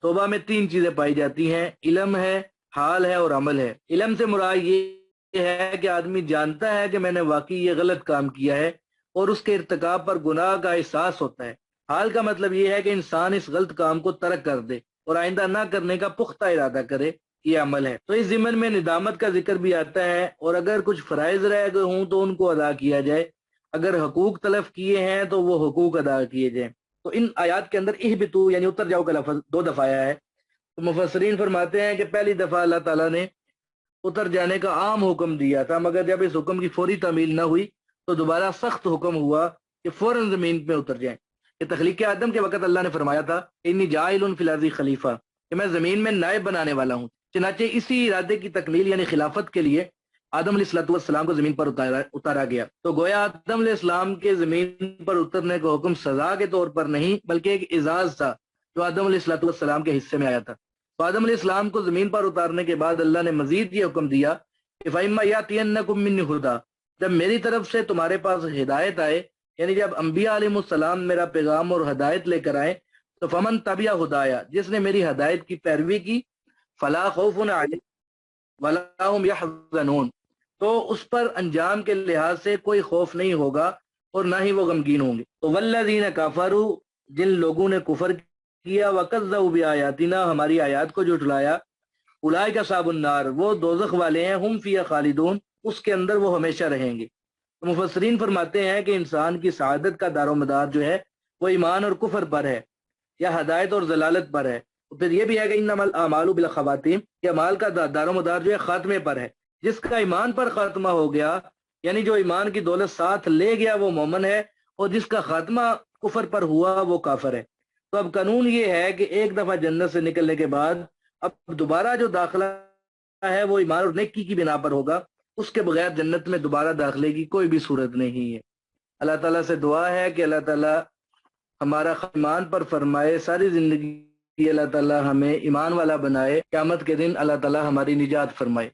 توبہ میں 3 چیزیں پائی جاتی ہیں، علم ہے، حال ہے اور عمل ہے۔ علم سے مراد یہ ہے کہ آدمی جانتا ہے کہ میں نے واقعی یہ غلط کام کیا ہے اور اس کے ارتکاب پر گناہ کا احساس ہوتا ہے۔ حال کا مطلب یہ ہے کہ انسان اس غلط کام کو ترک کر دے اور آئندہ نہ کرنے کا پختہ ارادہ کرے، یہ عمل ہے۔ تو اس ضمن میں ندامت کا ذکر بھی آتا ہے، اور اگر کچھ فرائض رہ گئے ہوں تو ان کو ادا کیا جائے، اگر حقوق تلف کیے ہیں تو وہ حقوق ادا کیے جائیں۔ تو ان آیات کے اندر اہبطوا یعنی اتر جاؤ کا لفظ 2 دفعہ آیا ہے۔ تو مفسرین فرماتے ہیں کہ پہلی دفعہ اللہ تعالیٰ نے اتر جانے کا عام حکم دیا تھا، مگر جب اس حکم کی فوری تعمیل نہ ہوئی تو دوبارہ سخت حکم ہوا کہ فوراً زمین پہ اتر جائیں۔ کہ تخلیق آدم کے وقت اللہ نے فرمایا تھا انی جاعل فی الارض خلیفہ، کہ میں زمین میں نائب بنانے والا ہوں۔ چنانچہ اسی ارادے کی تکمیل یعنی خلافت کے لیے آدم علیہ الصلوۃ والسلام کو زمین پر اتارا گیا۔ تو گویا آدم علیہ السلام کے زمین پر اترنے کا حکم سزا کے طور پر نہیں بلکہ ایک اعزاز تھا جو آدم علیہ الصلوۃ والسلام کے حصے میں آیا تھا۔ تو آدم علیہ السلام کو زمین پر اتارنے کے بعد اللہ نے مزید یہ حکم دیا کہ فَإِمَّا يَأْتِيَنَّكُم مِّنِّي هُدًى، جب میری طرف سے تمہارے پاس ہدایت آئے، یعنی جب انبیاء علیہ السلام میرا پیغام اور ہدایت لے کر آئے، تو فمن تبع ہدایا، جس نے میری ہدایت کی پیروی کی، فلا خوف علیہم ولا هم يحزنون، تو اس پر انجام کے لحاظ سے کوئی خوف نہیں ہوگا اور نہ ہی وہ غمگین ہوں گے۔ تو والذین کفروا، جن لوگوں نے کفر کیا، وکذبوا بآیاتنا، ہماری آیات کو جھٹلایا، اولئک اصحاب النار، وہ دوزخ والے ہیں، ہم فیہا خالدون، اس کے اندر وہ ہمیشہ رہیں گے۔ تو مفسرین فرماتے ہیں کہ انسان کی سعادت کا دار و مدار جو ہے وہ ایمان اور کفر پر ہے یا ہدایت اور ضلالت پر ہے۔ پھر یہ بھی ہے کہ انما الاعمال بالخواتیم، کہ اعمال کا دار و مدار جو ہے خاتمے پر ہے۔ جس کا ایمان پر خاتمہ ہو گیا یعنی جو ایمان کی دولت ساتھ لے گیا وہ مومن ہے، اور جس کا خاتمہ کفر پر ہوا وہ کافر ہے۔ تو اب قانون یہ ہے کہ ایک دفعہ جنت سے نکلنے کے بعد اب دوبارہ جو داخلہ ہے وہ ایمان اور نیکی کی بنا پر ہوگا، اس کے بغیر جنت میں دوبارہ داخلے کی کوئی بھی صورت نہیں ہے۔ اللہ تعالیٰ سے دعا ہے کہ اللہ تعالیٰ ہمارا ایمان پر فرمائے، ساری زندگی اللہ تعالیٰ ہمیں ایمان والا بنائے، قیامت کے دن اللہ تعالیٰ ہماری نجات فرمائے۔